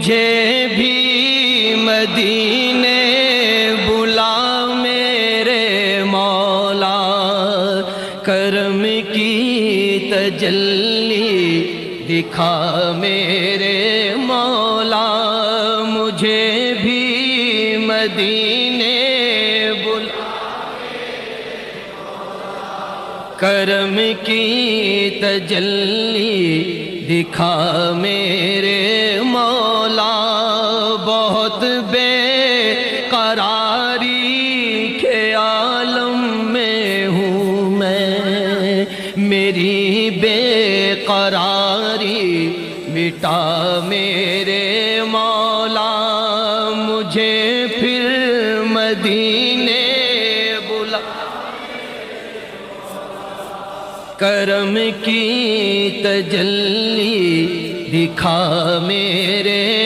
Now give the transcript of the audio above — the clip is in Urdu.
مجھے بھی مدینے بلا میرے مولا، کرم کی تجلی دکھا میرے مولا، مجھے بھی مدینے بلا، کرم کی تجلی دکھا میرے مولا، بہت بے قراری کے عالم میں ہوں میں، میری بے قراری مٹا میرے مولا، مجھے پھر مدینے بلا، کرم کی تجلی دکھا میرے